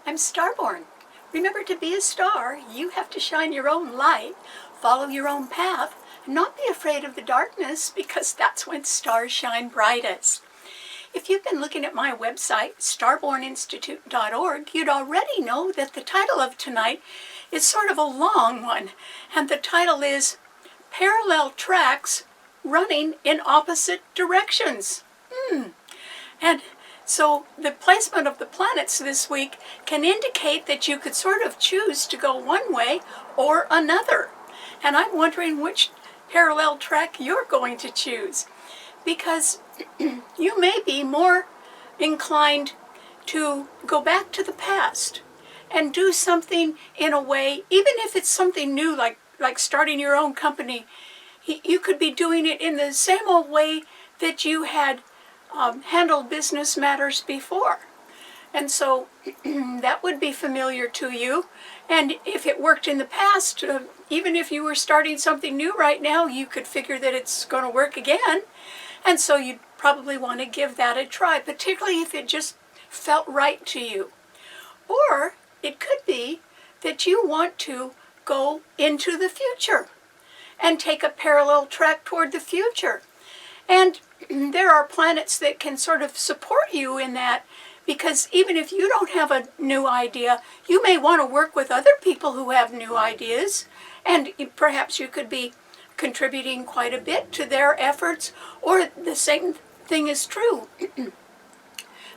I'm Starborn. Remember, to be a star, you have to shine your own light, follow your own path, and not be afraid of the darkness, because that's when stars shine brightest. If you've been looking at my website, starborninstitute.org, you'd already know that the title of tonight is sort of a long one, and the title is Parallel Tracks Running in Opposite Directions. And so the placement of the planets this week can indicate that you could sort of choose to go one way or another. And I'm wondering which parallel track you're going to choose, because you may be more inclined to go back to the past and do something in a way, even if it's something new, like starting your own company. You could be doing it in the same old way that you had handled business matters before. And so that would be familiar to you. And if it worked in the past, even if you were starting something new right now, you could figure that it's going to work again. And so you'd probably want to give that a try, particularly if it just felt right to you. Or it could be that you want to go into the future and take a parallel track toward the future. And there are planets that can sort of support you in that, because even if you don't have a new idea, you may want to work with other people who have new ideas, and perhaps you could be contributing quite a bit to their efforts. Or the same thing is true.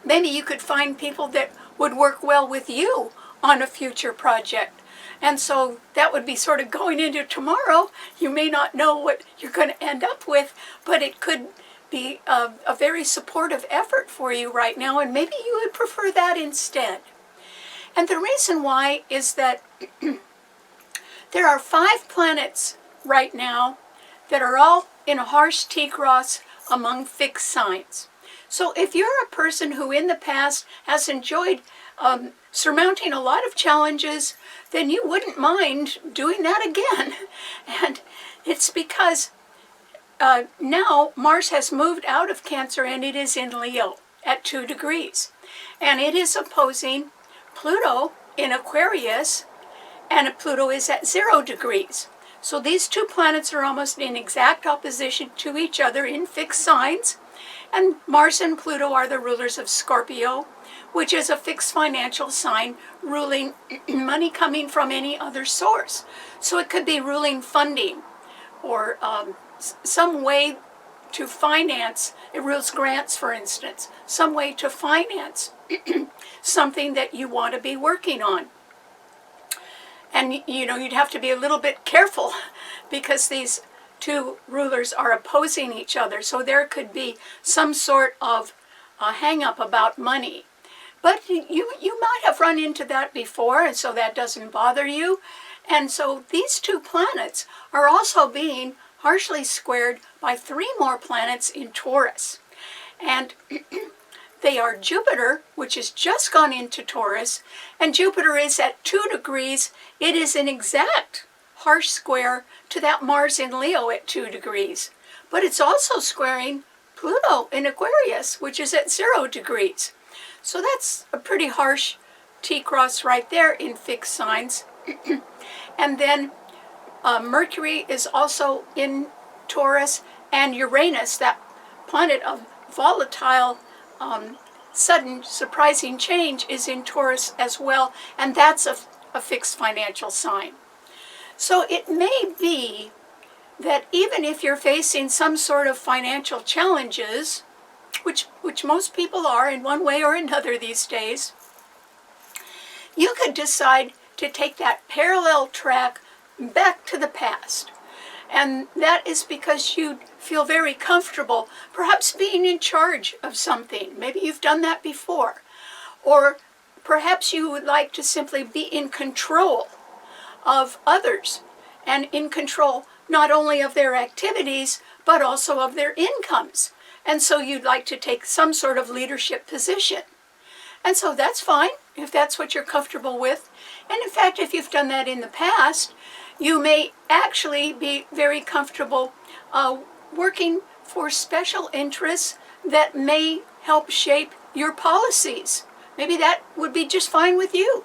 Maybe you could find people that would work well with you on a future project. And so that would be sort of going into tomorrow. You may not know what you're going to end up with, but it could be a very supportive effort for you right now, and maybe you would prefer that instead. And the reason why is that there are 5 planets right now that are all in a harsh T-cross among fixed signs. So if you're a person who in the past has enjoyed surmounting a lot of challenges, then you wouldn't mind doing that again. And it's because now Mars has moved out of Cancer and it is in Leo at 2 degrees. And it is opposing Pluto in Aquarius, and Pluto is at 0 degrees. So these 2 planets are almost in exact opposition to each other in fixed signs. And Mars and Pluto are the rulers of Scorpio, which is a fixed financial sign ruling money coming from any other source. So it could be ruling funding, or some way to finance. It rules grants, for instance, some way to finance something that you want to be working on. And you'd have to be a little bit careful, because these 2 rulers are opposing each other. So there could be some sort of hang-up about money. But you might have run into that before, and so that doesn't bother you. And so these 2 planets are also being harshly squared by 3 more planets in Taurus. And they are Jupiter, which has just gone into Taurus, and Jupiter is at 2 degrees. It is an exact harsh square to that Mars in Leo at 2 degrees. But it's also squaring Pluto in Aquarius, which is at 0 degrees. So that's a pretty harsh T-cross right there in fixed signs. And then Mercury is also in Taurus, and Uranus, that planet of volatile, sudden, surprising change, is in Taurus as well, and that's a fixed financial sign. So it may be that even if you're facing some sort of financial challenges, which most people are in one way or another these days, you could decide to take that parallel track back to the past. And that is because you feel very comfortable, perhaps being in charge of something. Maybe you've done that before. Or perhaps you would like to simply be in control of others, and in control not only of their activities, but also of their incomes. And so you'd like to take some sort of leadership position. And so that's fine if that's what you're comfortable with. And in fact, if you've done that in the past, you may actually be very comfortable working for special interests that may help shape your policies maybe that would be just fine with you.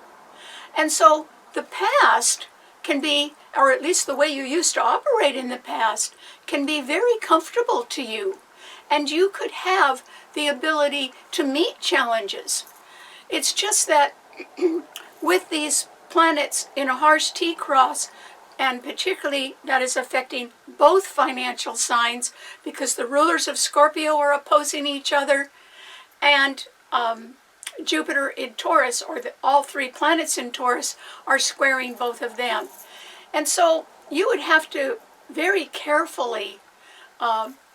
And so the past can be, or at least the way you used to operate in the past, can be very comfortable to you. And you could have the ability to meet challenges. It's just that with these planets in a harsh T-cross, and particularly that is affecting both financial signs because the rulers of Scorpio are opposing each other, and Jupiter in Taurus, or all three planets in Taurus, are squaring both of them. And so you would have to very carefully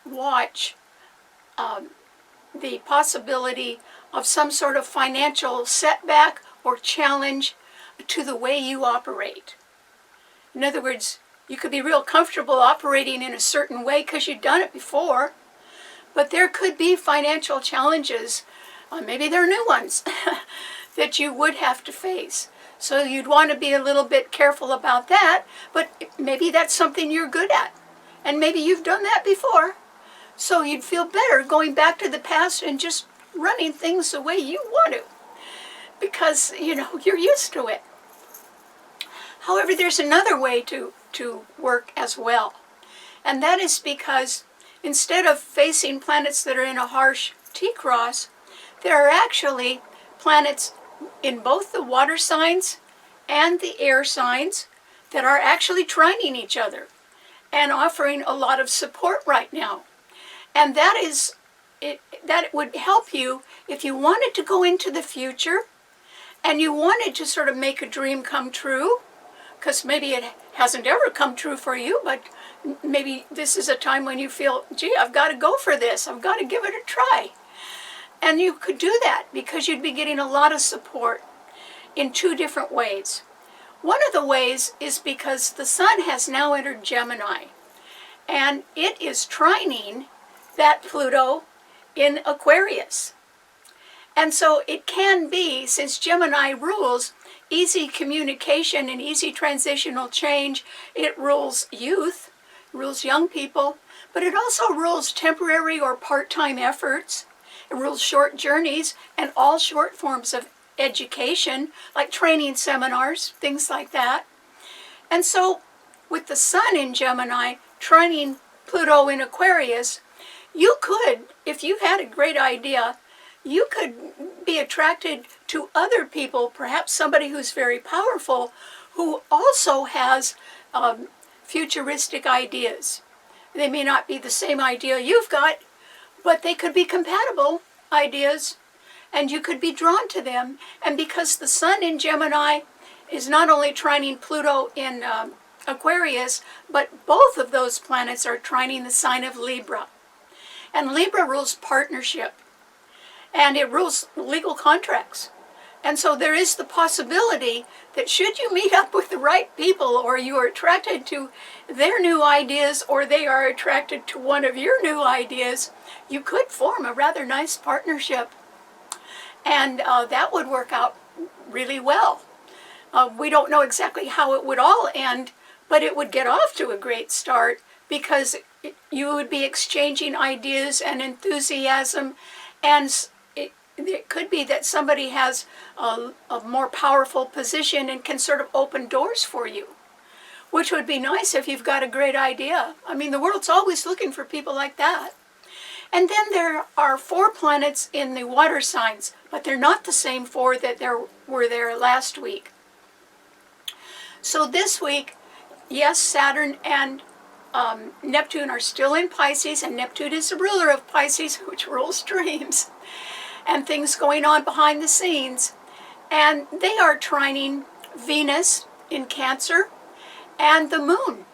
watch the possibility of some sort of financial setback or challenge to the way you operate. In other words, you could be real comfortable operating in a certain way because you've done it before, but there could be financial challenges, maybe they're new ones, that you would have to face. So you'd want to be a little bit careful about that, but maybe that's something you're good at, and maybe you've done that before. So you'd feel better going back to the past and just running things the way you want to, because, you're used to it. However, there's another way to work as well, and that is because instead of facing planets that are in a harsh T-cross, there are actually planets in both the water signs and the air signs that are actually trining each other and offering a lot of support right now. And that would help you if you wanted to go into the future and you wanted to sort of make a dream come true, because maybe it hasn't ever come true for you, but maybe this is a time when you feel, gee, I've got to go for this. I've got to give it a try. And you could do that because you'd be getting a lot of support in two different ways. One of the ways is because the sun has now entered Gemini, and it is trining that Pluto in Aquarius. And so it can be, since Gemini rules easy communication and easy transitional change, it rules youth, rules young people, but it also rules temporary or part-time efforts. It rules short journeys and all short forms of education, like training seminars, things like that. And so with the sun in Gemini trining Pluto in Aquarius, you could, if you had a great idea, you could be attracted to other people, perhaps somebody who's very powerful, who also has futuristic ideas. They may not be the same idea you've got, but they could be compatible ideas, and you could be drawn to them. And because the sun in Gemini is not only trining Pluto in Aquarius, but both of those planets are trining the sign of Libra. And Libra rules partnership, and it rules legal contracts. And so there is the possibility that should you meet up with the right people, or you are attracted to their new ideas, or they are attracted to one of your new ideas, you could form a rather nice partnership. And that would work out really well. We don't know exactly how it would all end, but it would get off to a great start because you would be exchanging ideas and enthusiasm, and it could be that somebody has a more powerful position and can sort of open doors for you, which would be nice if you've got a great idea. I mean, the world's always looking for people like that. And then there are 4 planets in the water signs, but they're not the same 4 that were there last week. So this week, yes, Saturn and Neptune are still in Pisces, and Neptune is the ruler of Pisces, which rules dreams and things going on behind the scenes. And they are trining Venus in Cancer, and the moon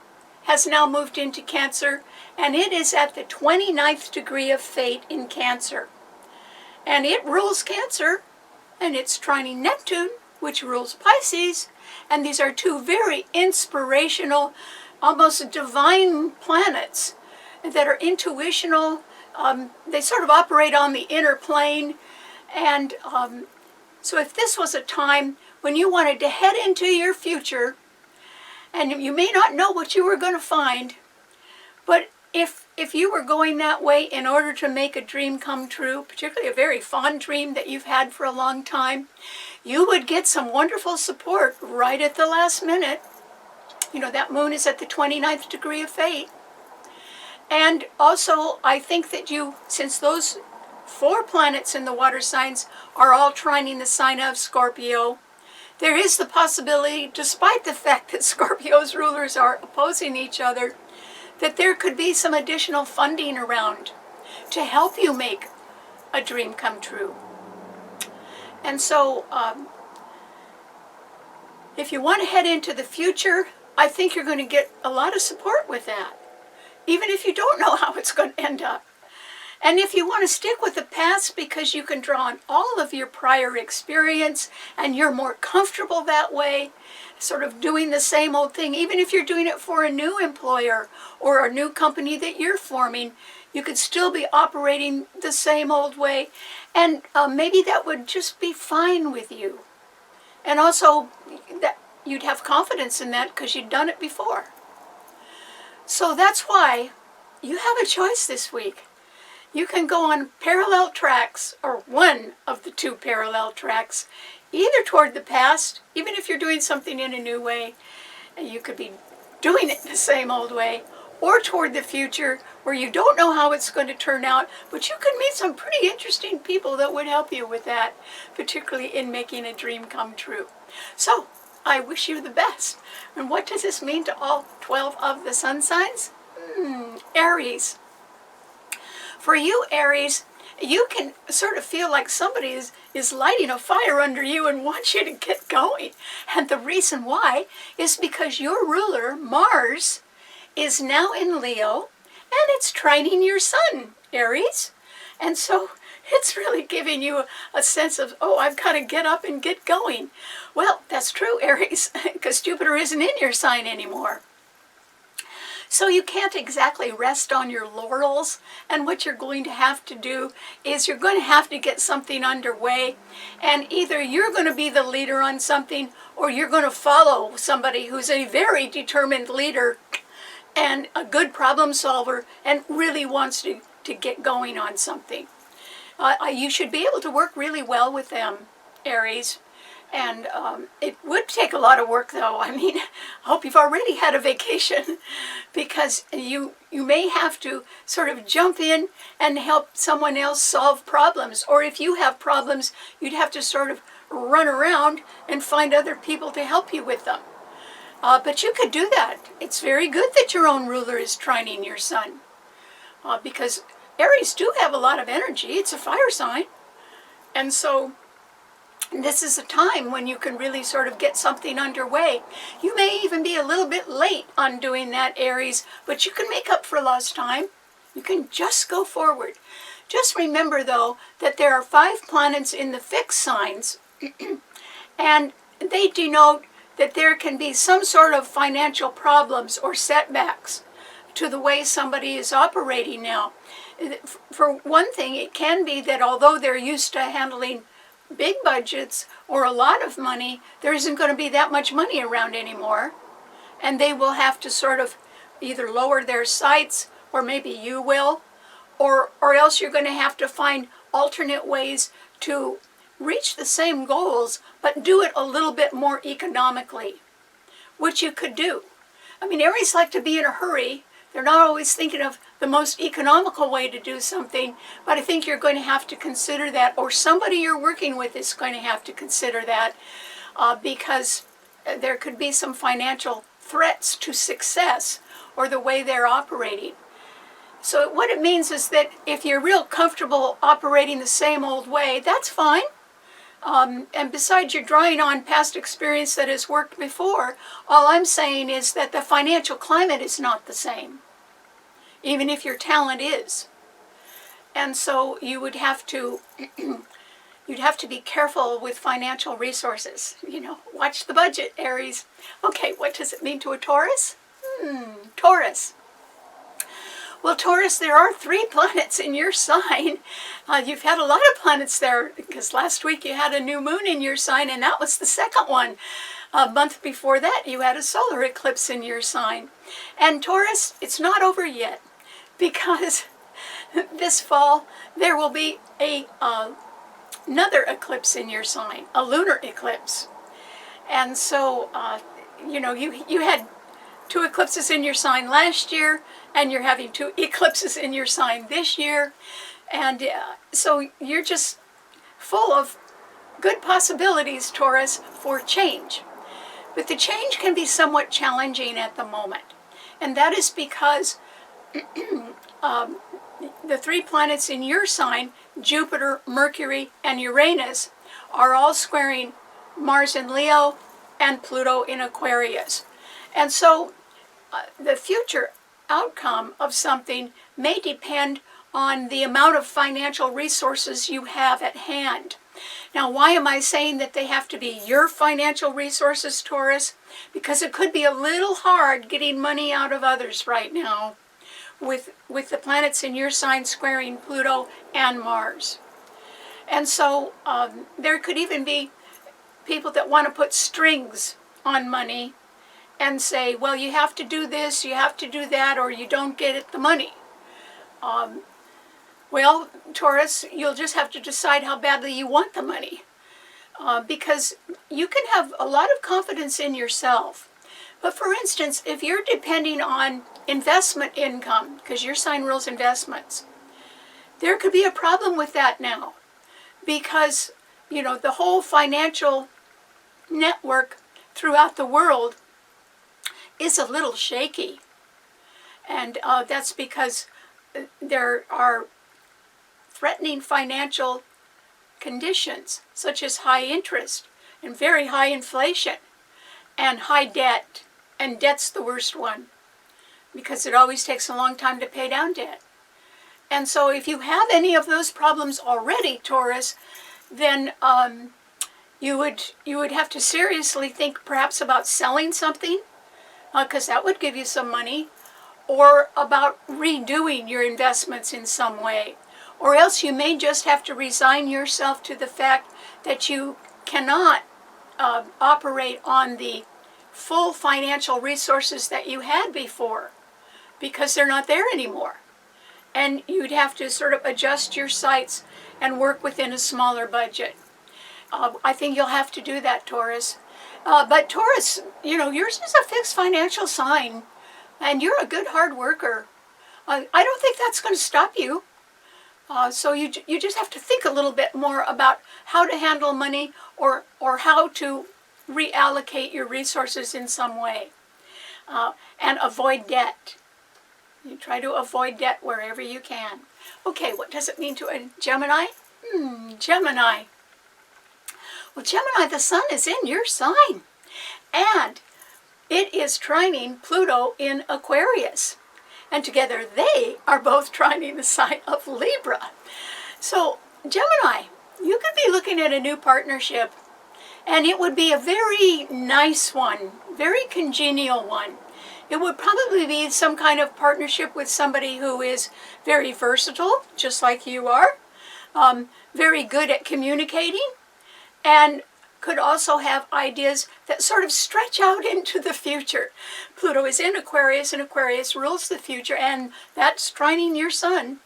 has now moved into Cancer, and it is at the 29th degree of fate in Cancer. And it rules Cancer, and it's trining Neptune, which rules Pisces, and these are 2 very inspirational, almost divine planets that are intuitional. They sort of operate on the inner plane, and so if this was a time when you wanted to head into your future, and you may not know what you were going to find, but if you were going that way in order to make a dream come true, particularly a very fond dream that you've had for a long time, you would get some wonderful support right at the last minute. You know, that moon is at the 29th degree of fate. And also, I think that since those 4 planets in the water signs are all trining the sign of Scorpio, there is the possibility, despite the fact that Scorpio's rulers are opposing each other, that there could be some additional funding around to help you make a dream come true. And so, if you want to head into the future, I think you're going to get a lot of support with that, even if you don't know how it's going to end up. And if you want to stick with the past because you can draw on all of your prior experience and you're more comfortable that way, sort of doing the same old thing, even if you're doing it for a new employer or a new company that you're forming, you could still be operating the same old way. And maybe that would just be fine with you. And also, that you'd have confidence in that because you'd done it before. So that's why you have a choice this week. You can go on parallel tracks, or one of the 2 parallel tracks, either toward the past, even if you're doing something in a new way, and you could be doing it the same old way, or toward the future, where you don't know how it's going to turn out, but you could meet some pretty interesting people that would help you with that, particularly in making a dream come true. So, I wish you the best. And what does this mean to all 12 of the sun signs? Aries. For you, Aries, you can sort of feel like somebody is lighting a fire under you and wants you to get going. And the reason why is because your ruler, Mars, is now in Leo, and it's trining your sun, Aries. And so it's really giving you a sense of, oh, I've got to get up and get going. Well, that's true, Aries, because Jupiter isn't in your sign anymore. So you can't exactly rest on your laurels, and what you're going to have to do is you're going to have to get something underway, and either you're going to be the leader on something, or you're going to follow somebody who's a very determined leader and a good problem solver and really wants to get going on something. You should be able to work really well with them, Aries. And it would take a lot of work, though. I mean, I hope you've already had a vacation, because you may have to sort of jump in and help someone else solve problems. Or if you have problems, you'd have to sort of run around and find other people to help you with them. But you could do that. It's very good that your own ruler is trining your sun, because Aries do have a lot of energy. It's a fire sign. And so this is a time when you can really sort of get something underway. You may even be a little bit late on doing that, Aries, but you can make up for lost time. You can just go forward. Just remember, though, that there are 5 planets in the fixed signs, and they denote that there can be some sort of financial problems or setbacks to the way somebody is operating now. For one thing, it can be that although they're used to handling big budgets or a lot of money, there isn't going to be that much money around anymore, and they will have to sort of either lower their sights, or maybe you will, or else you're going to have to find alternate ways to reach the same goals, but do it a little bit more economically, which you could do. I mean, Aries like to be in a hurry. They're not always thinking of the most economical way to do something, but I think you're going to have to consider that, or somebody you're working with is going to have to consider that, because there could be some financial threats to success or the way they're operating. So what it means is that if you're real comfortable operating the same old way, that's fine. And besides, you're drawing on past experience that has worked before. All I'm saying is that the financial climate is not the same, even if your talent is. And so you would have to you'd have to be careful with financial resources. You know, watch the budget, Aries. Okay, what does it mean to a Taurus? Taurus. Well, Taurus, there are 3 planets in your sign. You've had a lot of planets there, because last week you had a new moon in your sign, and that was the second one. A month before that, you had a solar eclipse in your sign. And Taurus, it's not over yet. because this fall there will be another eclipse in your sign, a lunar eclipse. And so, you had 2 eclipses in your sign last year, and you're having 2 eclipses in your sign this year. And so you're just full of good possibilities, Taurus, for change. But the change can be somewhat challenging at the moment. And that is because the 3 planets in your sign, Jupiter, Mercury, and Uranus, are all squaring Mars in Leo and Pluto in Aquarius. And so the future outcome of something may depend on the amount of financial resources you have at hand. Now, why am I saying that they have to be your financial resources, Taurus? Because it could be a little hard getting money out of others right now with the planets in your sign squaring Pluto and Mars. And so there could even be people that want to put strings on money and say, well, you have to do this, you have to do that, or you don't get the money. Well, Taurus, you'll just have to decide how badly you want the money. Because you can have a lot of confidence in yourself. But for instance, if you're depending on investment income, because your sign rules investments, there could be a problem with that now. Because, the whole financial network throughout the world is a little shaky. And that's because there are threatening financial conditions, such as high interest and very high inflation and high debt. And debt's the worst one because it always takes a long time to pay down debt. And so if you have any of those problems already, Taurus, then you would have to seriously think perhaps about selling something, because that would give you some money, or about redoing your investments in some way. Or else you may just have to resign yourself to the fact that you cannot operate on the full financial resources that you had before, because they're not there anymore. And you'd have to sort of adjust your sights and work within a smaller budget. I think you'll have to do that, Taurus. But Taurus, yours is a fixed financial sign, and you're a good hard worker. I don't think that's going to stop you. So you just have to think a little bit more about how to handle money or how to reallocate your resources in some way. And avoid debt. You try to avoid debt wherever you can. Okay, what does it mean to a Gemini? Gemini. Well, Gemini, the sun is in your sign. And it is trining Pluto in Aquarius. And together they are both trining the sign of Libra. So, Gemini, you could be looking at a new partnership. And it would be a very nice one, very congenial one. It would probably be some kind of partnership with somebody who is very versatile, just like you are, very good at communicating, and could also have ideas that sort of stretch out into the future. Pluto is in Aquarius, and Aquarius rules the future, and that's trining your sun.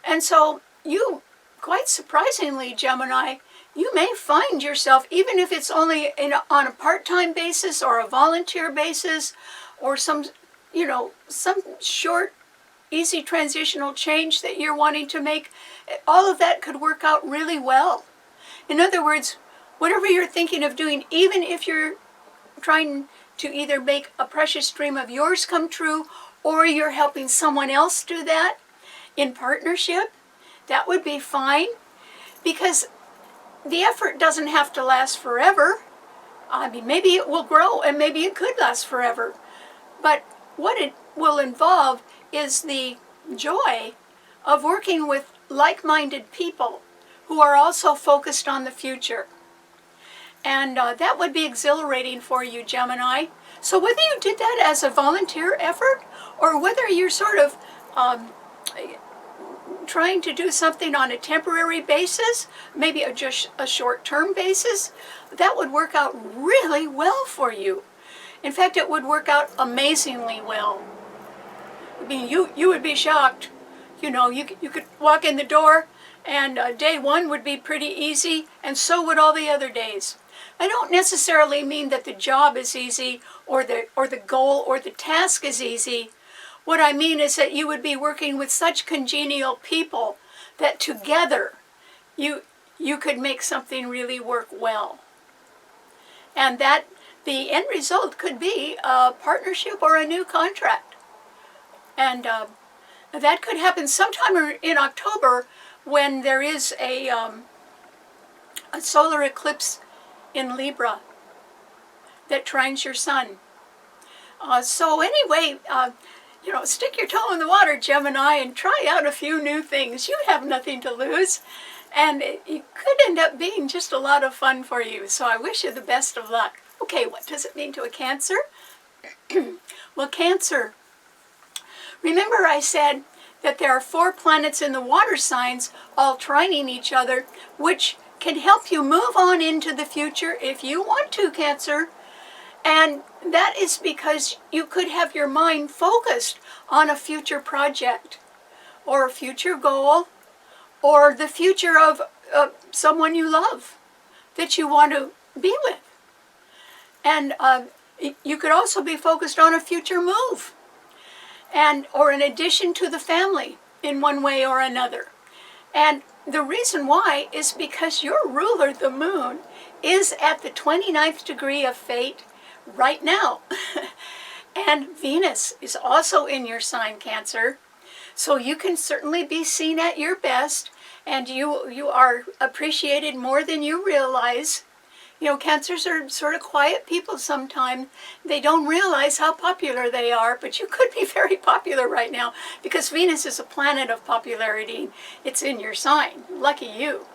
And so you, quite surprisingly, Gemini, you may find yourself, even if it's only on a part-time basis or a volunteer basis, or some short, easy transitional change that you're wanting to make, all of that could work out really well. In other words, whatever you're thinking of doing, even if you're trying to either make a precious dream of yours come true, or you're helping someone else do that in partnership, that would be fine, because the effort doesn't have to last forever. I mean, maybe it will grow and maybe it could last forever. But what it will involve is the joy of working with like-minded people who are also focused on the future. And that would be exhilarating for you, Gemini. So whether you did that as a volunteer effort, or whether you're sort of trying to do something on a temporary basis, maybe just a short-term basis, that would work out really well for you. In fact, it would work out amazingly well. I mean, you would be shocked. You know, you could walk in the door and day one would be pretty easy, and so would all the other days. I don't necessarily mean that the job is easy or the goal or the task is easy. What I mean is that you would be working with such congenial people that together you could make something really work well. And that the end result could be a partnership or a new contract. And that could happen sometime in October when there is a solar eclipse in Libra that trines your sun. So anyway, you know, stick your toe in the water, Gemini, and try out a few new things. You have nothing to lose. And it could end up being just a lot of fun for you. So I wish you the best of luck. Okay, what does it mean to a Cancer? Well, Cancer, remember I said that there are 4 planets in the water signs all trining each other, which can help you move on into the future if you want to, Cancer. And that is because you could have your mind focused on a future project or a future goal or the future of someone you love that you want to be with. And you could also be focused on a future move or an addition to the family in one way or another. And the reason why is because your ruler, the moon, is at the 29th degree of fate right now. And Venus is also in your sign, Cancer. So you can certainly be seen at your best, and you are appreciated more than you realize. You know, Cancers are sort of quiet people sometimes. They don't realize how popular they are, but you could be very popular right now because Venus is a planet of popularity. It's in your sign. Lucky you.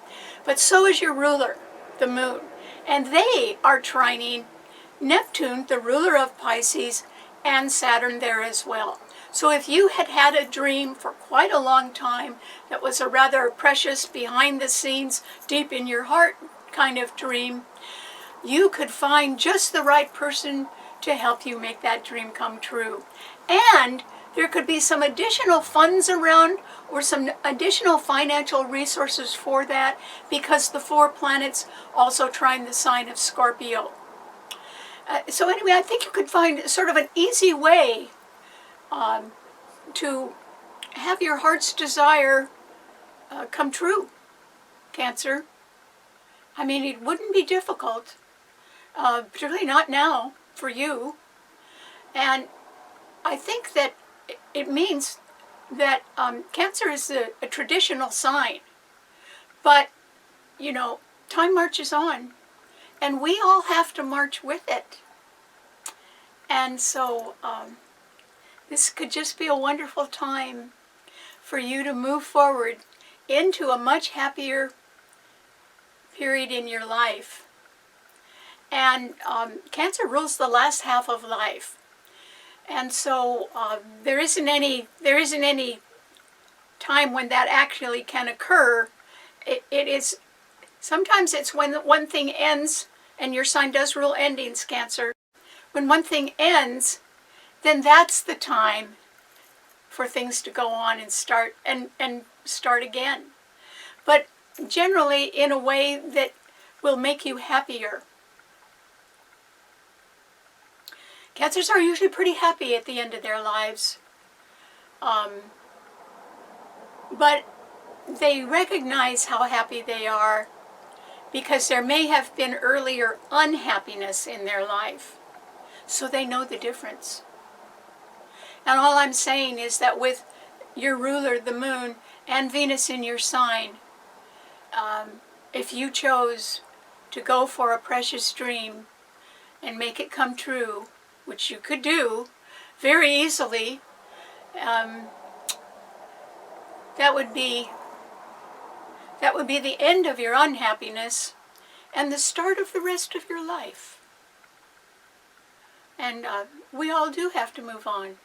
But so is your ruler, the moon. And they are trining Neptune, the ruler of Pisces, and Saturn there as well. So if you had had a dream for quite a long time that was a rather precious, behind the scenes, deep in your heart kind of dream, you could find just the right person to help you make that dream come true. And there could be some additional funds around or some additional financial resources for that because the 4 planets also trine the sign of Scorpio. So anyway, I think you could find sort of an easy way to have your heart's desire come true, Cancer. I mean, it wouldn't be difficult, particularly not now for you. And I think that it means that Cancer is a traditional sign. But, you know, time marches on, and we all have to march with it. And so this could just be a wonderful time for you to move forward into a much happier period in your life. And Cancer rules the last half of life. And so there isn't any time when that actually can occur. It is, sometimes it's when one thing ends, and your sign does rule endings, Cancer. When one thing ends, then that's the time for things to go on and start again. But generally in a way that will make you happier. Cancers are usually pretty happy at the end of their lives. But they recognize how happy they are because there may have been earlier unhappiness in their life. So they know the difference. And all I'm saying is that with your ruler, the moon, and Venus in your sign, if you chose to go for a precious dream and make it come true, which you could do very easily, that would be the end of your unhappiness and the start of the rest of your life. And we all do have to move on.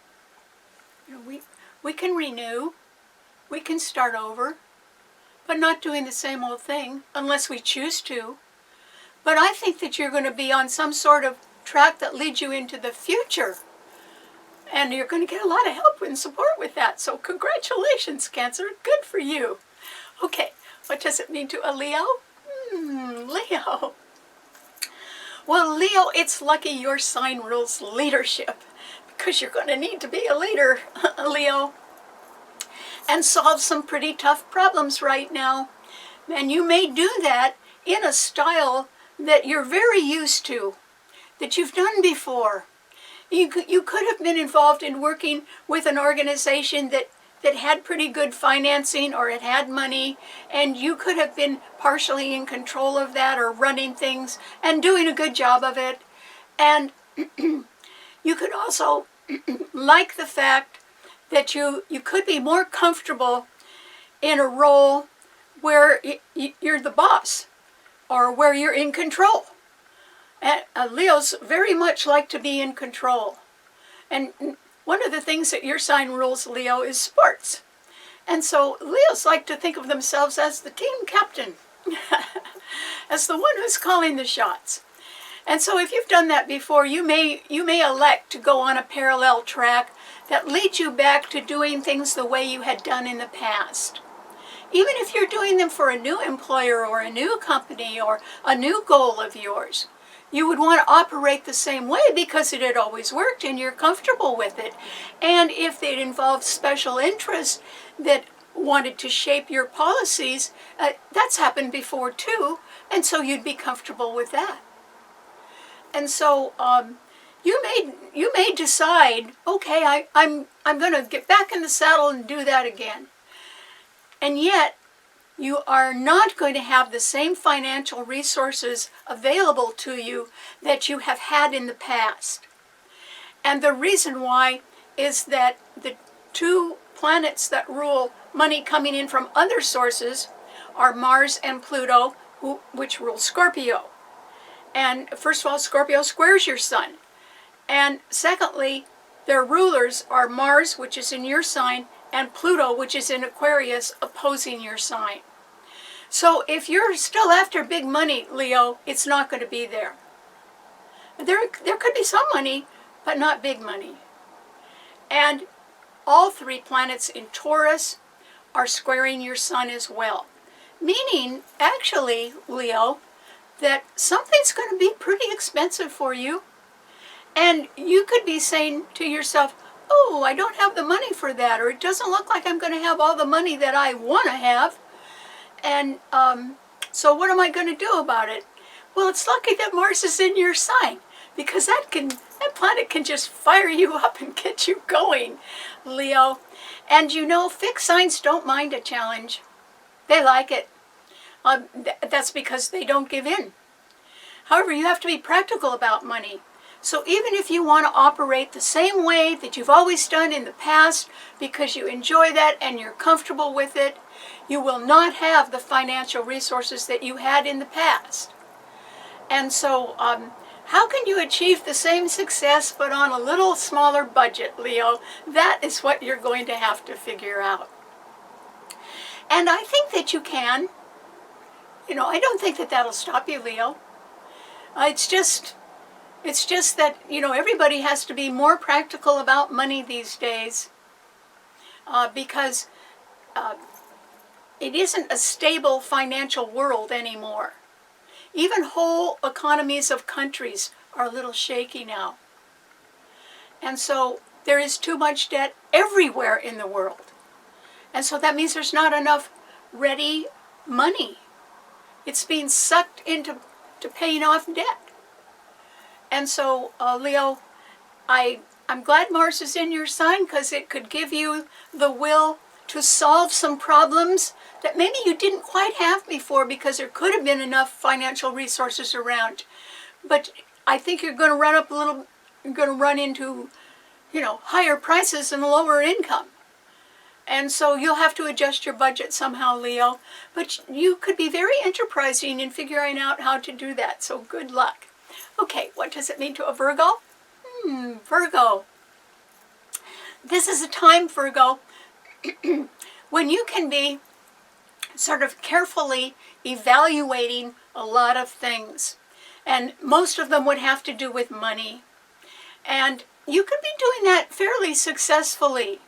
You know, we can renew, we can start over, but not doing the same old thing unless we choose to. But I think that you're going to be on some sort of track that leads you into the future And you're going to get a lot of help and support with that. So congratulations, Cancer. Good for you. Okay, what does it mean to a Leo? Leo. Well, Leo, it's lucky your sign rules leadership, because you're going to need to be a leader, Leo, and solve some pretty tough problems right now. And you may do that in a style that you're very used to, that you've done before. You could have been involved in working with an organization that had pretty good financing, or it had money, and you could have been partially in control of that or running things and doing a good job of it. And you could also like the fact that you could be more comfortable in a role where you're the boss or where you're in control. And Leos very much like to be in control. And one of the things that your sign rules, Leo, is sports. And so Leos like to think of themselves as the team captain, as the one who's calling the shots. And so if you've done that before, you may elect to go on a parallel track that leads you back to doing things the way you had done in the past. Even if you're doing them for a new employer or a new company or a new goal of yours, you would want to operate the same way because it had always worked and you're comfortable with it. And if it involved special interests that wanted to shape your policies, that's happened before too, and so you'd be comfortable with that. And so you may decide, okay, I'm going to get back in the saddle and do that again. And yet, you are not going to have the same financial resources available to you that you have had in the past. And the reason why is that the two planets that rule money coming in from other sources are Mars and Pluto, which rule Scorpio. And first of all, Scorpio squares your sun. And secondly, their rulers are Mars, which is in your sign, and Pluto, which is in Aquarius, opposing your sign. So if you're still after big money, Leo, it's not going to be there. There could be some money, but not big money. And all three planets in Taurus are squaring your sun as well. Meaning, actually, Leo, that something's going to be pretty expensive for you. And you could be saying to yourself, oh, I don't have the money for that, or it doesn't look like I'm going to have all the money that I want to have. And so what am I going to do about it? Well, it's lucky that Mars is in your sign, because that planet can just fire you up and get you going, Leo. And you know, fixed signs don't mind a challenge. They like it. That's because they don't give in. However, you have to be practical about money. So even if you want to operate the same way that you've always done in the past because you enjoy that and you're comfortable with it, you will not have the financial resources that you had in the past. And so how can you achieve the same success but on a little smaller budget, Leo? That is what you're going to have to figure out. And I think that you can. You know, I don't think that that'll stop you, Leo. It's just that, you know, everybody has to be more practical about money these days because it isn't a stable financial world anymore. Even whole economies of countries are a little shaky now. And so there is too much debt everywhere in the world. And so that means there's not enough ready money. It's being sucked into paying off debt. And so, Leo, I'm glad Mars is in your sign because it could give you the will to solve some problems that maybe you didn't quite have before because there could have been enough financial resources around. But I think you're going to run into, you know, higher prices and lower income. And so you'll have to adjust your budget somehow, Leo. But you could be very enterprising in figuring out how to do that. So good luck. Okay, what does it mean to a Virgo? Virgo. This is a time, Virgo, when you can be sort of carefully evaluating a lot of things. And most of them would have to do with money. And you could be doing that fairly successfully.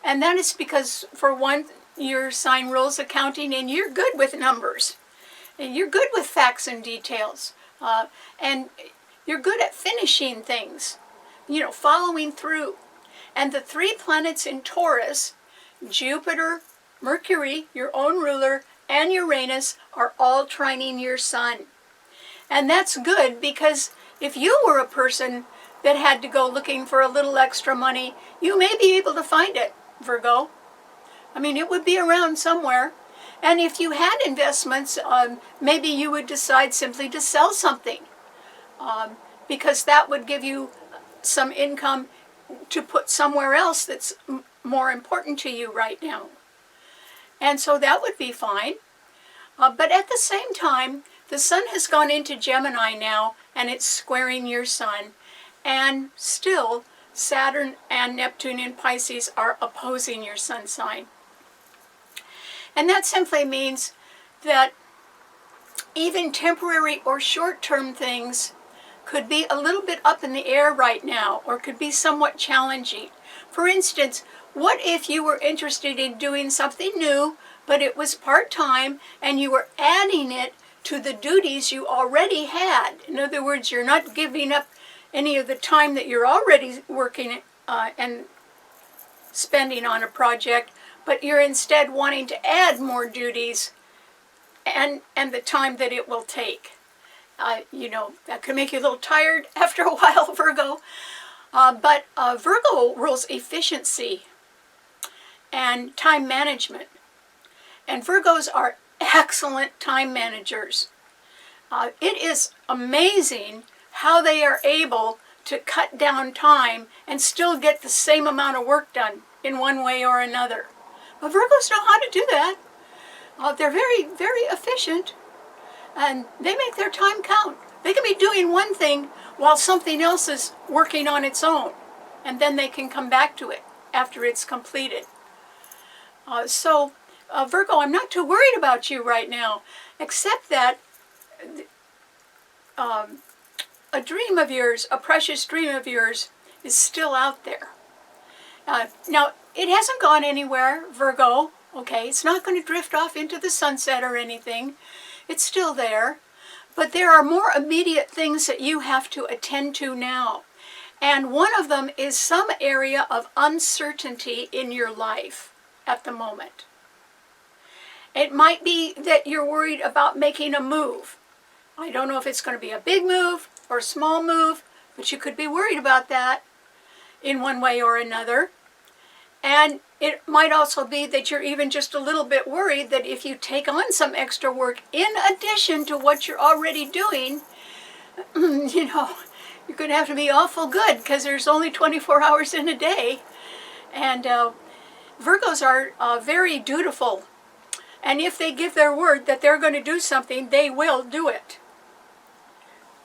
And that is because, for one, your sign rules accounting and you're good with numbers. And you're good with facts and details. And you're good at finishing things, following through. And the 3 planets in Taurus, Jupiter, Mercury, your own ruler, and Uranus, are all trining your sun. And that's good, because if you were a person that had to go looking for a little extra money, you may be able to find it, Virgo. I mean, it would be around somewhere. And if you had investments, maybe you would decide simply to sell something, because that would give you some income to put somewhere else that's more important to you right now. And so that would be fine. But at the same time, the sun has gone into Gemini now, and it's squaring your sun. And still, Saturn and Neptune in Pisces are opposing your sun sign. And that simply means that even temporary or short-term things could be a little bit up in the air right now, or could be somewhat challenging. For instance, what if you were interested in doing something new, but it was part-time, and you were adding it to the duties you already had? In other words, you're not giving up any of the time that you're already working and spending on a project, but you're instead wanting to add more duties and the time that it will take. That can make you a little tired after a while, Virgo. But Virgo rules efficiency and time management. And Virgos are excellent time managers. It is amazing how they are able to cut down time and still get the same amount of work done in one way or another. But Virgos know how to do that. They're very, very efficient, and they make their time count. They can be doing one thing while something else is working on its own, and then they can come back to it after it's completed. So, Virgo, I'm not too worried about you right now, except that a dream of yours, a precious dream of yours, is still out there. Now, it hasn't gone anywhere, Virgo, okay? It's not going to drift off into the sunset or anything. It's still there. But there are more immediate things that you have to attend to now. And one of them is some area of uncertainty in your life at the moment. It might be that you're worried about making a move. I don't know if it's going to be a big move or a small move, but you could be worried about that in one way or another. And it might also be that you're even just a little bit worried that if you take on some extra work in addition to what you're already doing, you're going to have to be awful good, because there's only 24 hours in a day. And Virgos are very dutiful. And if they give their word that they're going to do something, they will do it.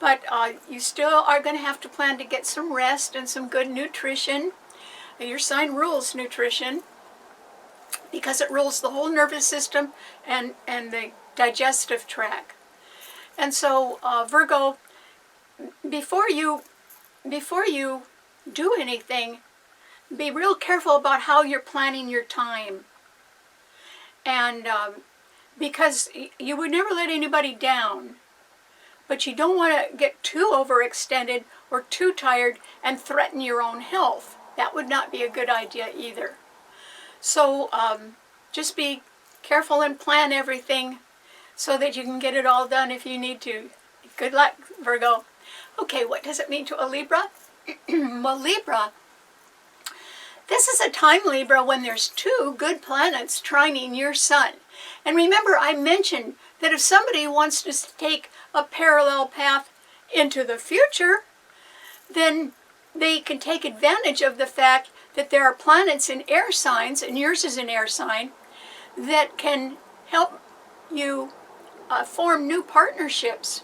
But you still are going to have to plan to get some rest and some good nutrition. Your sign rules nutrition because it rules the whole nervous system and the digestive tract. And so, Virgo, before you do anything, be real careful about how you're planning your time. And because you would never let anybody down, but you don't want to get too overextended or too tired and threaten your own health. That would not be a good idea either. So just be careful and plan everything so that you can get it all done if you need to. Good luck, Virgo. Okay, what does it mean to a Libra? Well, Libra, this is a time, Libra, when there's 2 good planets trining your sun. And remember, I mentioned that if somebody wants to take a parallel path into the future, then they can take advantage of the fact that there are planets in air signs, and yours is an air sign, that can help you form new partnerships.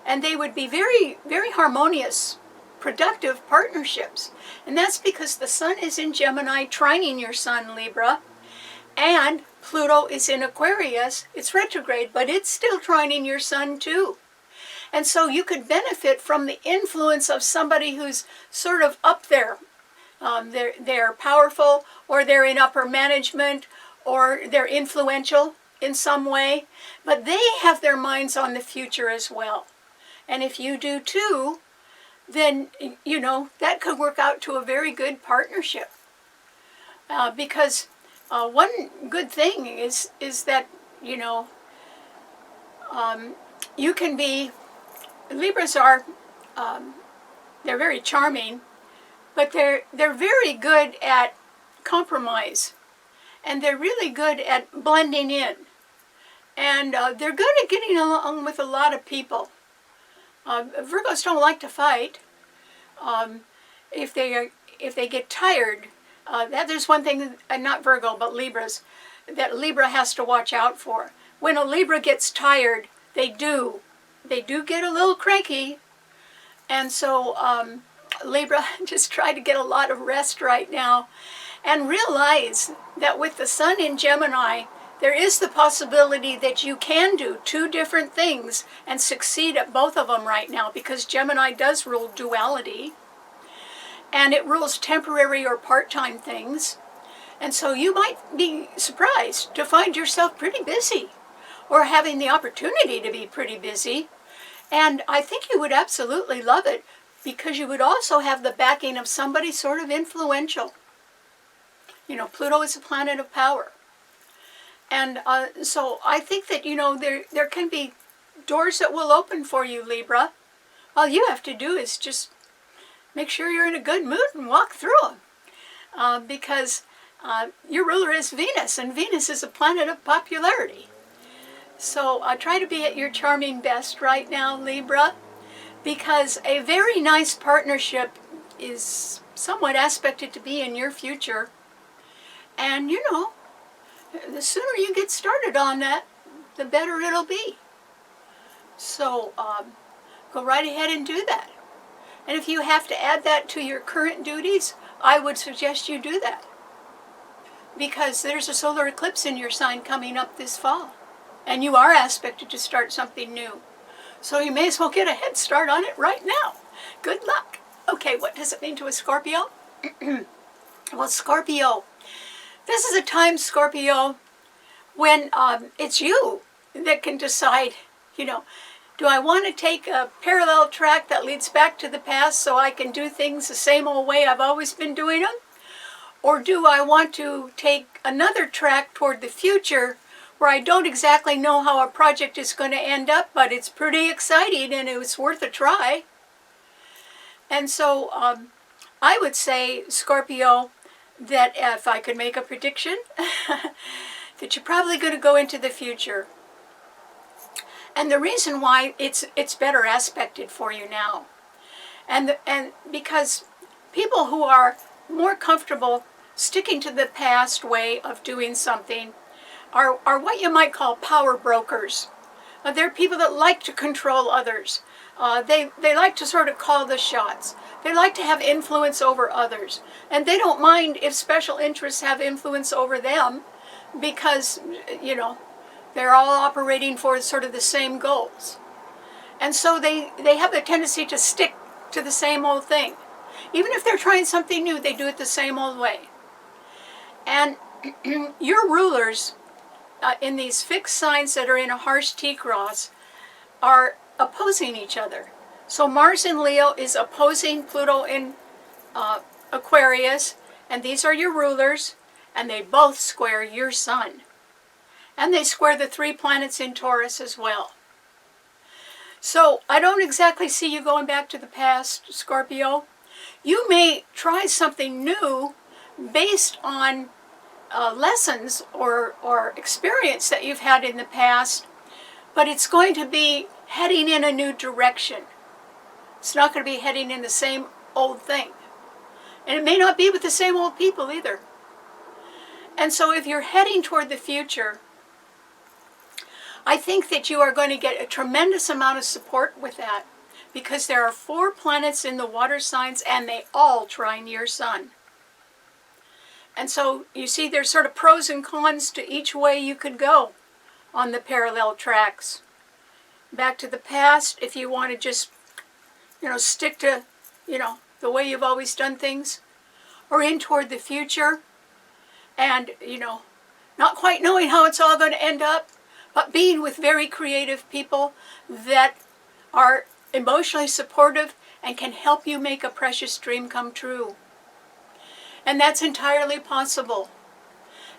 And they would be very, very harmonious, productive partnerships. And that's because the sun is in Gemini, trining your sun, Libra, and Pluto is in Aquarius. It's retrograde, but it's still trining your sun too. And so you could benefit from the influence of somebody who's sort of up there They're powerful, or they're in upper management, or they're influential in some way, but they have their minds on the future as well. And if you do too, then, you know, that could work out to a very good partnership. Because one good thing is that, you know, you can be, Libras are, they're very charming, but they're very good at compromise, and they're really good at blending in, and they're good at getting along with a lot of people. Virgos don't like to fight. If they get tired, there's one thing, not Virgo but Libras, that Libra has to watch out for. When a Libra gets tired, they do get a little cranky, and so Libra, just try to get a lot of rest right now, and realize that with the Sun in Gemini, there is the possibility that you can do two different things and succeed at both of them right now, because Gemini does rule duality, and it rules temporary or part-time things. And so you might be surprised to find yourself pretty busy, or having the opportunity to be pretty busy. And I think you would absolutely love it, because you would also have the backing of somebody sort of influential. You know, Pluto is a planet of power. And so I think that, you know, there can be doors that will open for you, Libra. All you have to do is just make sure you're in a good mood and walk through them. Because your ruler is Venus, and Venus is a planet of popularity. So try to be at your charming best right now, Libra, because a very nice partnership is somewhat aspected to be in your future. And, you know, the sooner you get started on that, the better it'll be. So go right ahead and do that. And if you have to add that to your current duties, I would suggest you do that, because there's a solar eclipse in your sign coming up this fall, and you are aspected to start something new. So you may as well get a head start on it right now. Good luck. Okay, what does it mean to a Scorpio? Well, Scorpio, this is a time, Scorpio, when it's you that can decide, you know, do I want to take a parallel track that leads back to the past so I can do things the same old way I've always been doing them? Or do I want to take another track toward the future where I don't exactly know how a project is going to end up, but it's pretty exciting and it's worth a try? And so I would say, Scorpio, that if I could make a prediction, that you're probably going to go into the future. And the reason why it's better aspected for you now, and because people who are more comfortable sticking to the past way of doing something are what you might call power brokers. They're people that like to control others. They like to sort of call the shots. They like to have influence over others. And they don't mind if special interests have influence over them, because, you know, they're all operating for sort of the same goals. And so they have the tendency to stick to the same old thing. Even if they're trying something new, they do it the same old way. And your rulers in these fixed signs that are in a harsh T-cross are opposing each other. So Mars in Leo is opposing Pluto in Aquarius, and these are your rulers, and they both square your Sun. And they square the 3 planets in Taurus as well. So I don't exactly see you going back to the past, Scorpio. You may try something new based on lessons or experience that you've had in the past, but it's going to be heading in a new direction. It's not going to be heading in the same old thing. And it may not be with the same old people either. And so if you're heading toward the future, I think that you are going to get a tremendous amount of support with that, because there are 4 planets in the water signs, and they all trine your Sun. And so you see there's sort of pros and cons to each way you could go on the parallel tracks. Back to the past, if you want to just, you know, stick to, you know, the way you've always done things. or in toward the future, and, not quite knowing how it's all going to end up, but being with very creative people that are emotionally supportive and can help you make a precious dream come true. And that's entirely possible.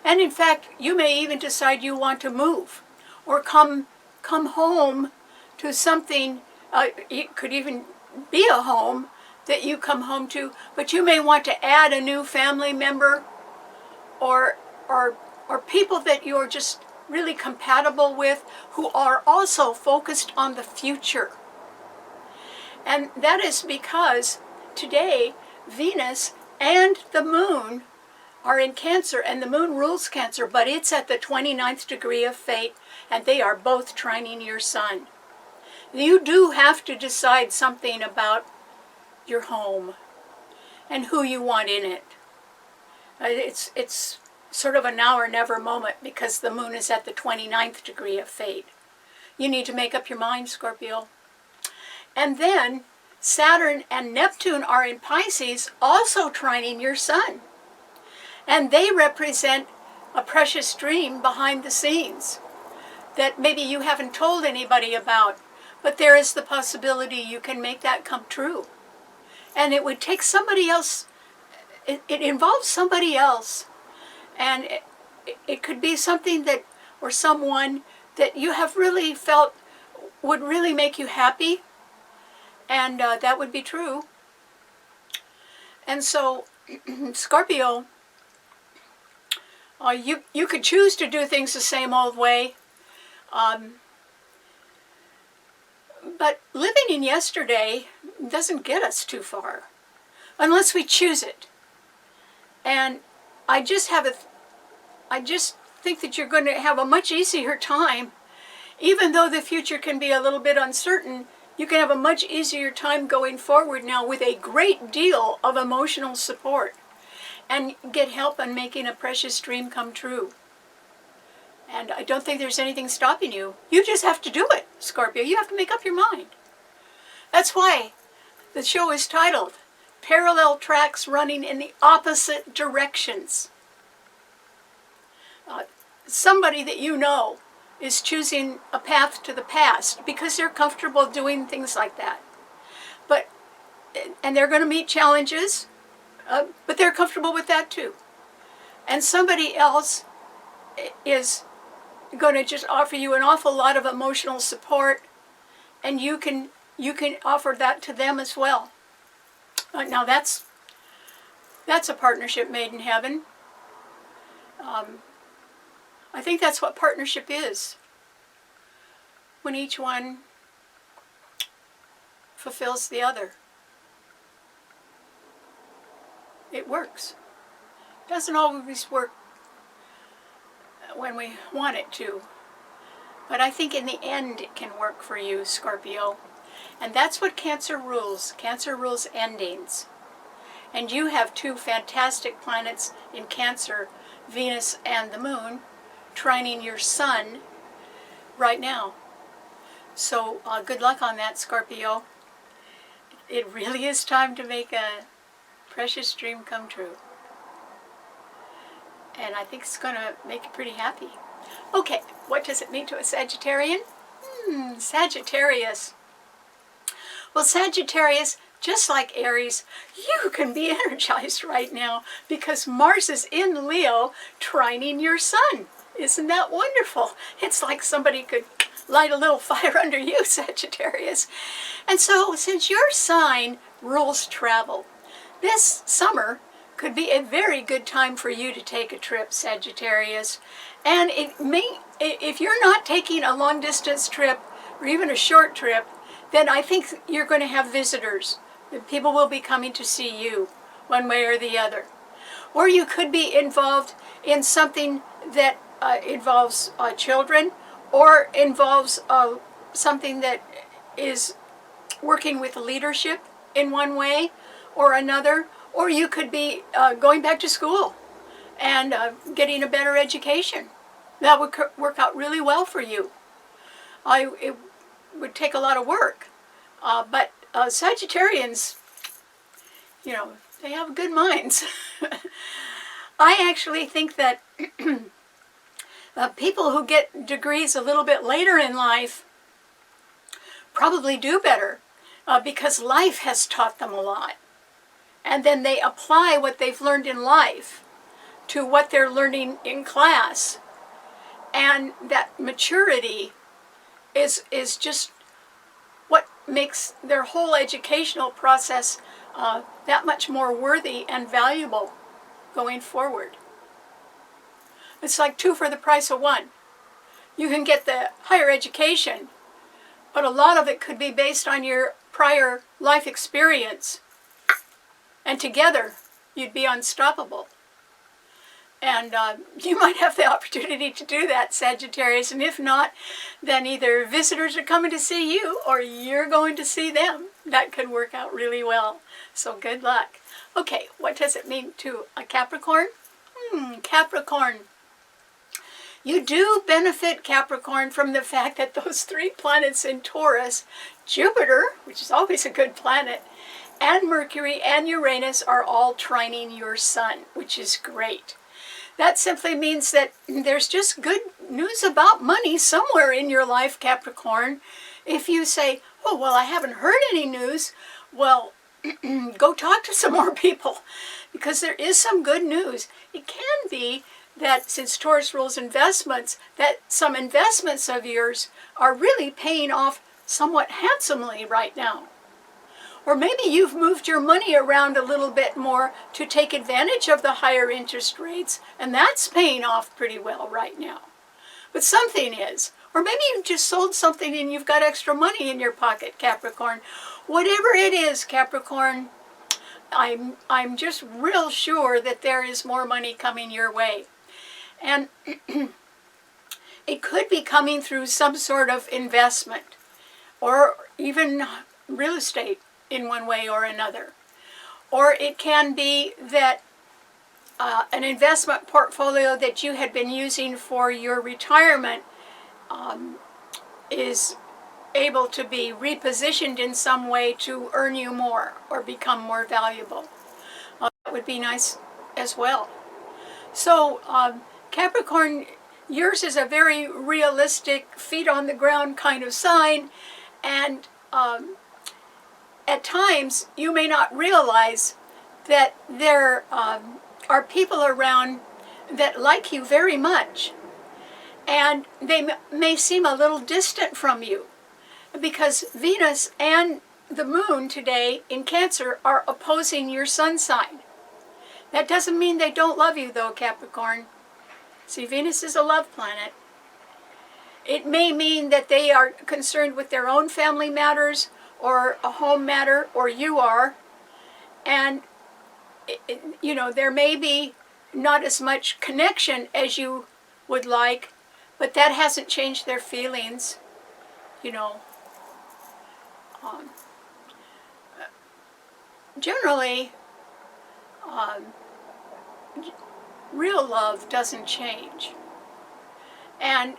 And in fact, you may even decide you want to move or come home to something. It could even be a home that you come home to, but you may want to add a new family member or people that you're just really compatible with who are also focused on the future. And that is because today Venus and the moon are in Cancer, and the moon rules Cancer, but it's at the 29th degree of fate, and they are both trining your sun. You do have to decide something about your home and who you want in it. It's sort of a now or never moment because the moon is at the 29th degree of fate. You need to make up your mind, Scorpio. And then Saturn and Neptune are in Pisces, also trining your sun. And they represent a precious dream behind the scenes that maybe you haven't told anybody about, but there is the possibility you can make that come true. And it would take somebody else, it involves somebody else. And it could be something that, or someone that you have really felt would really make you happy. And that would be true. And so, Scorpio, you could choose to do things the same old way. But living in yesterday doesn't get us too far unless we choose it. And I just think that you're going to have a much easier time, even though the future can be a little bit uncertain. You can have a much easier time going forward now with a great deal of emotional support and get help in making a precious dream come true. And I don't think there's anything stopping you. You just have to do it, Scorpio. You have to make up your mind. That's why the show is titled Parallel Tracks Running in the Opposite Directions. Somebody that you know is choosing a path to the past because they're comfortable doing things like that. And they're going to meet challenges, but they're comfortable with that too. And somebody else is going to just offer you an awful lot of emotional support, and you can offer that to them as well. Now that's a partnership made in heaven. I think that's what partnership is. When each one fulfills the other. It works. It doesn't always work when we want it to. But I think in the end it can work for you, Scorpio. And that's what Cancer rules. Cancer rules endings. And you have two fantastic planets in Cancer, Venus and the moon, trining your sun right now. So good luck on that, Scorpio. It really is time to make a precious dream come true. And I think it's going to make you pretty happy. Okay, what does it mean to a Sagittarian? Sagittarius. Well, Sagittarius, just like Aries, you can be energized right now because Mars is in Leo trining your sun. Isn't that wonderful? It's like somebody could light a little fire under you, Sagittarius. And so, since your sign rules travel, this summer could be a very good time for you to take a trip, Sagittarius. And it may, if you're not taking a long distance trip or even a short trip, then I think you're going to have visitors. People will be coming to see you one way or the other. Or you could be involved in something that involves children, or involves something that is working with leadership in one way or another. Or you could be going back to school and getting a better education. That would work out really well for you. It would take a lot of work. But Sagittarians, they have good minds. I actually think that people who get degrees a little bit later in life probably do better because life has taught them a lot. And then they apply what they've learned in life to what they're learning in class. And that maturity is just what makes their whole educational process that much more worthy and valuable going forward. It's like 2 for the price of 1. You can get the higher education, but a lot of it could be based on your prior life experience. And together, you'd be unstoppable. And you might have the opportunity to do that, Sagittarius. And if not, then either visitors are coming to see you or you're going to see them. That could work out really well. So good luck. Okay, what does it mean to a Capricorn? Capricorn. You do benefit, Capricorn, from the fact that those 3 planets in Taurus, Jupiter, which is always a good planet, and Mercury and Uranus are all trining your sun, which is great. That simply means that there's just good news about money somewhere in your life, Capricorn. If you say, oh, well, I haven't heard any news, well, go talk to some more people, because there is some good news. It can be that since Taurus rules investments, that some investments of yours are really paying off somewhat handsomely right now. Or maybe you've moved your money around a little bit more to take advantage of the higher interest rates, and that's paying off pretty well right now. But something is. Or maybe you just sold something and you've got extra money in your pocket, Capricorn. Whatever it is, Capricorn, I'm just real sure that there is more money coming your way. And it could be coming through some sort of investment or even real estate in one way or another. Or it can be that an investment portfolio that you had been using for your retirement is able to be repositioned in some way to earn you more or become more valuable. That would be nice as well. So Capricorn, yours is a very realistic, feet on the ground kind of sign, and at times you may not realize that there are people around that like you very much, and they may seem a little distant from you because Venus and the Moon today in Cancer are opposing your sun sign. That doesn't mean they don't love you though, Capricorn. See, Venus is a love planet. It may mean that they are concerned with their own family matters or a home matter, or you are, and you know, there may be not as much connection as you would like, but that hasn't changed their feelings, you know. Generally, real love doesn't change. And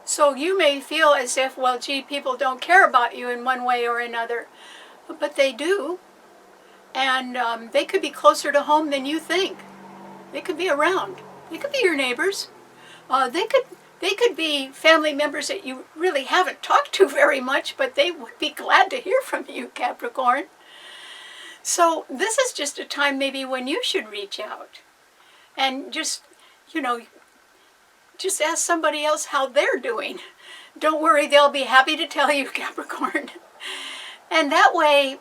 so you may feel as if, well, gee, people don't care about you in one way or another. But they do. And they could be closer to home than you think. They could be around. They could be your neighbors. They could be family members that you really haven't talked to very much, but they would be glad to hear from you, Capricorn. So this is just a time maybe when you should reach out and just, you know, just ask somebody else how they're doing. Don't worry, they'll be happy to tell you, Capricorn. And that way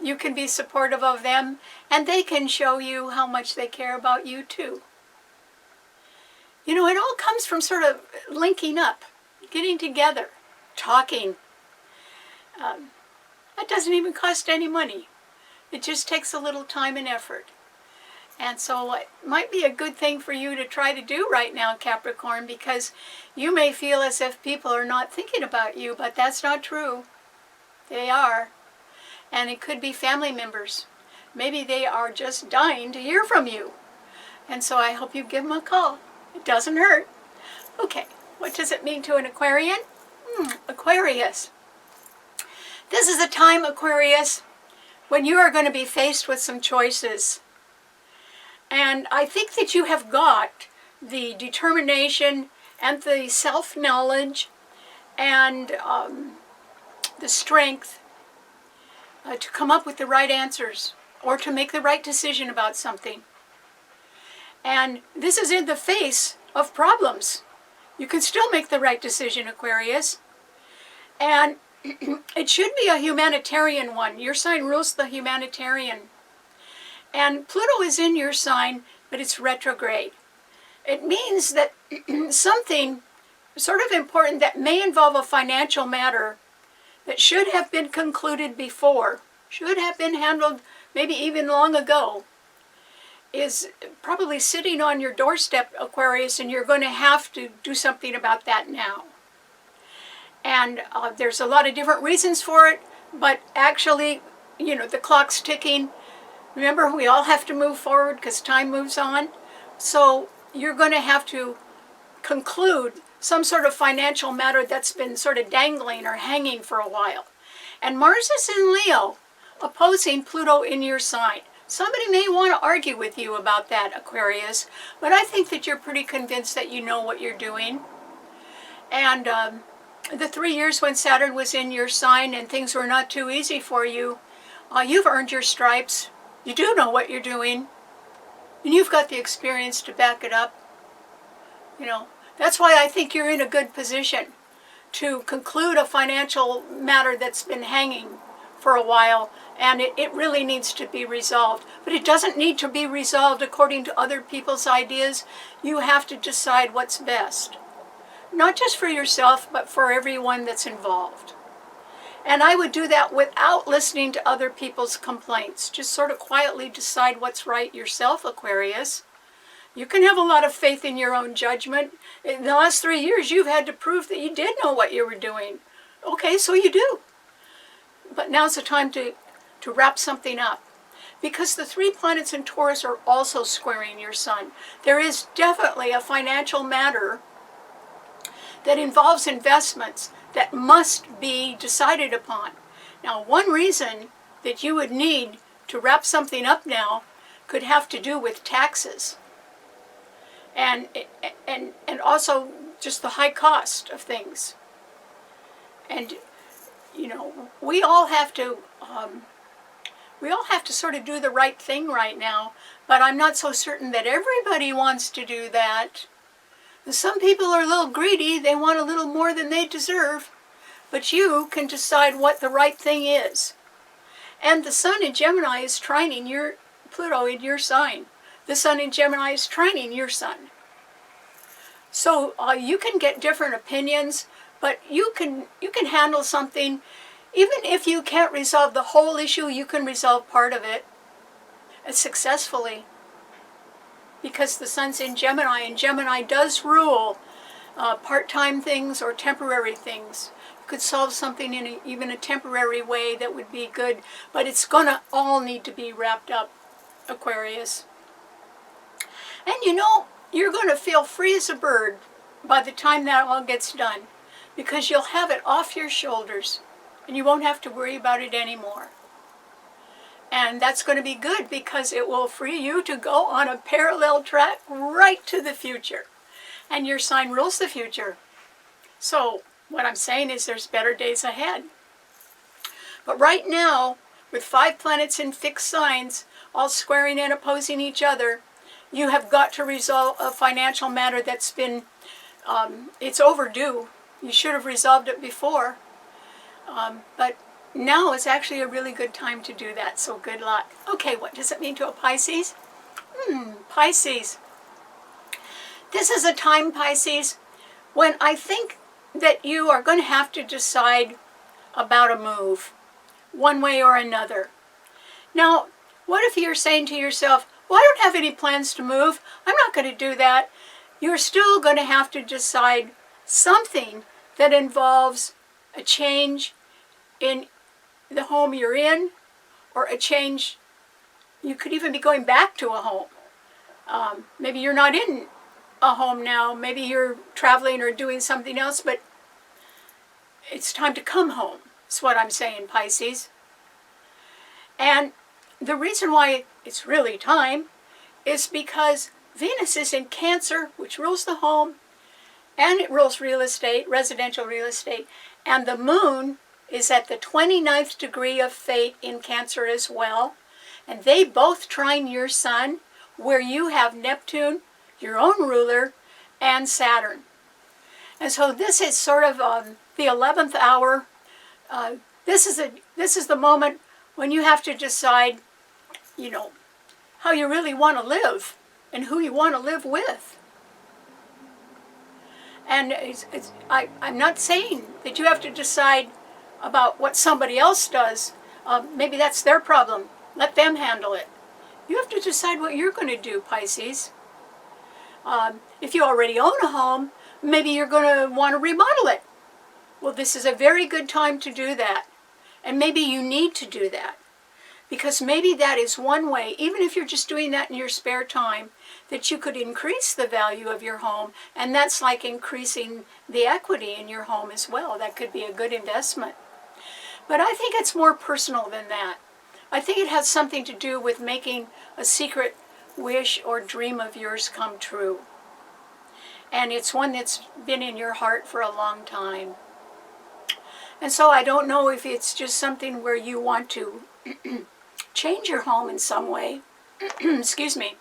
you can be supportive of them, and they can show you how much they care about you too. You know, it all comes from sort of linking up, getting together, talking. That doesn't even cost any money. It just takes a little time and effort. And so it might be a good thing for you to try to do right now, Capricorn, because you may feel as if people are not thinking about you, but that's not true. They are. And it could be family members. Maybe they are just dying to hear from you. And so I hope you give them a call. It doesn't hurt. Okay, what does it mean to an Aquarian? Aquarius. This is a time, Aquarius, when you are going to be faced with some choices. And I think that you have got the determination and the self-knowledge and the strength to come up with the right answers or to make the right decision about something. And this is in the face of problems. You can still make the right decision, Aquarius. And it should be a humanitarian one. Your sign rules the humanitarian. And Pluto is in your sign, but it's retrograde. It means that something sort of important that may involve a financial matter that should have been concluded before, should have been handled maybe even long ago, is probably sitting on your doorstep, Aquarius, and you're going to have to do something about that now. And there's a lot of different reasons for it, but actually, the clock's ticking. Remember, we all have to move forward because time moves on. So you're going to have to conclude some sort of financial matter that's been sort of dangling or hanging for a while. And Mars is in Leo, opposing Pluto in your sign. Somebody may want to argue with you about that, Aquarius, but I think that you're pretty convinced that you know what you're doing. And the 3 years when Saturn was in your sign and things were not too easy for you, you've earned your stripes. You do know what you're doing, and you've got the experience to back it up. That's why I think you're in a good position to conclude a financial matter that's been hanging for a while, and it really needs to be resolved. But it doesn't need to be resolved according to other people's ideas. You have to decide what's best. Not just for yourself, but for everyone that's involved. And I would do that without listening to other people's complaints. Just sort of quietly decide what's right yourself, Aquarius. You can have a lot of faith in your own judgment. In the last 3 years, you've had to prove that you did know what you were doing. Okay, so you do. But now's the time to wrap something up. Because the 3 planets in Taurus are also squaring your sun. There is definitely a financial matter that involves investments that must be decided upon. Now, one reason that you would need to wrap something up now could have to do with taxes. And also just the high cost of things. And, we all have to sort of do the right thing right now, but I'm not so certain that everybody wants to do that. Some people are a little greedy, they want a little more than they deserve, but you can decide what the right thing is. And the sun in Gemini is trining your Pluto in your sign. The sun in Gemini is trining your sun. So you can get different opinions, but you can handle something. Even if you can't resolve the whole issue, you can resolve part of it successfully. Because the sun's in Gemini, and Gemini does rule part-time things or temporary things. You could solve something in even a temporary way that would be good, but it's going to all need to be wrapped up, Aquarius. And you're going to feel free as a bird by the time that all gets done, because you'll have it off your shoulders, and you won't have to worry about it anymore. And that's going to be good because it will free you to go on a parallel track right to the future. And your sign rules the future. So what I'm saying is there's better days ahead. But right now, with 5 planets in fixed signs, all squaring and opposing each other, you have got to resolve a financial matter that's been, it's overdue. You should have resolved it before. But now is actually a really good time to do that, so good luck. Okay, what does it mean to a Pisces? Pisces. This is a time, Pisces, when I think that you are going to have to decide about a move, one way or another. Now, what if you're saying to yourself, well, I don't have any plans to move, I'm not going to do that. You're still going to have to decide something that involves a change in the home you're in, or a change. You could even be going back to a home. Maybe you're not in a home now, maybe you're traveling or doing something else, but it's time to come home, is what I'm saying, Pisces. And the reason why it's really time is because Venus is in Cancer, which rules the home, and it rules real estate, residential real estate, and the moon is at the 29th degree of fate in Cancer as well, and they both trine your sun, where you have Neptune, your own ruler, and Saturn. And so this is sort of the 11th hour. This is the moment when you have to decide, you know, how you really want to live and who you want to live with. And I'm not saying that you have to decide about what somebody else does. Maybe that's their problem. Let them handle it. You have to decide what you're going to do, Pisces. If you already own a home, maybe you're going to want to remodel it. Well, this is a very good time to do that. And maybe you need to do that. Because maybe that is one way, even if you're just doing that in your spare time, that you could increase the value of your home. And that's like increasing the equity in your home as well. That could be a good investment. But I think it's more personal than that. I think it has something to do with making a secret wish or dream of yours come true. And it's one that's been in your heart for a long time. And so I don't know if it's just something where you want to change your home in some way, excuse me,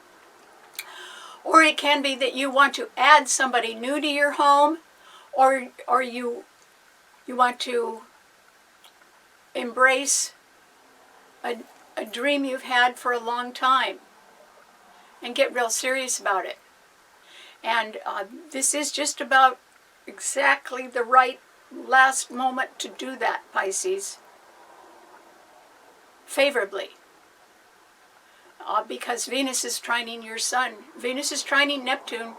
or it can be that you want to add somebody new to your home, or you want to embrace a dream you've had for a long time and get real serious about it. And this is just about exactly the right last moment to do that, Pisces, favorably. Because Venus is trining your sun. Venus is trining Neptune.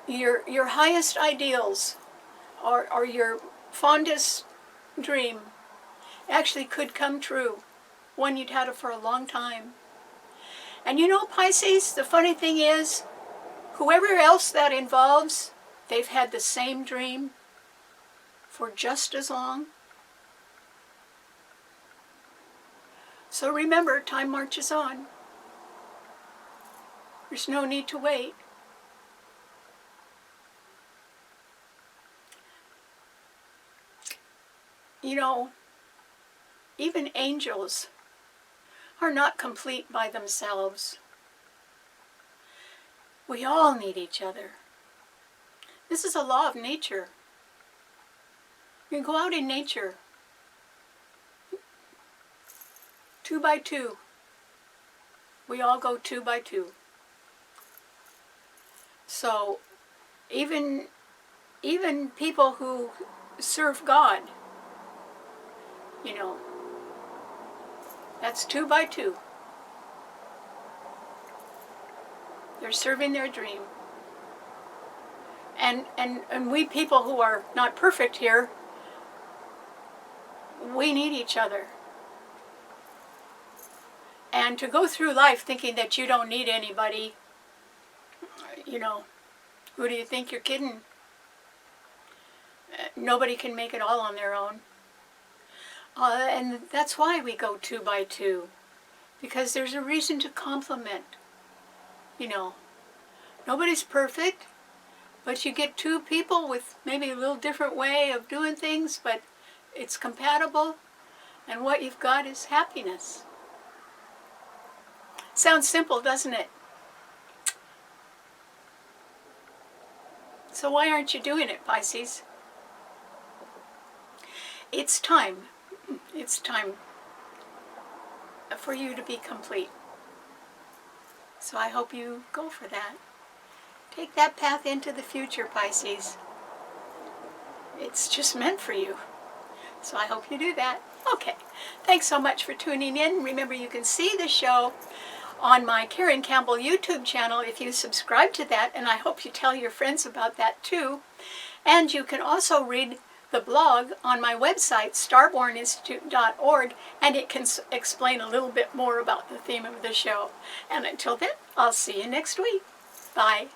Your highest ideals or your fondest dream actually could come true. One you'd had it for a long time. And you know, Pisces, the funny thing is, whoever else that involves, they've had the same dream for just as long. So remember, time marches on. There's no need to wait. You know, even angels are not complete by themselves. We all need each other. This is a law of nature. You can go out in nature, 2 by 2. We all go 2 by 2. So even people who serve God, you know, that's 2 by 2. They're serving their dream. And we people who are not perfect here, we need each other. And to go through life thinking that you don't need anybody, you know, who do you think you're kidding? Nobody can make it all on their own. And that's why we go 2 by 2. Because there's a reason to complement. You know, nobody's perfect, but you get 2 people with maybe a little different way of doing things, but it's compatible, and what you've got is happiness. Sounds simple, doesn't it? So why aren't you doing it, Pisces? It's time. It's time for you to be complete. So I hope you go for that. Take that path into the future, Pisces. It's just meant for you. So I hope you do that. Okay. Thanks so much for tuning in. Remember, you can see the show on my Karen Campbell YouTube channel if you subscribe to that, and I hope you tell your friends about that too. And you can also read the blog on my website, STARBORNinstitute.org, and it can explain a little bit more about the theme of the show. And until then, I'll see you next week. Bye.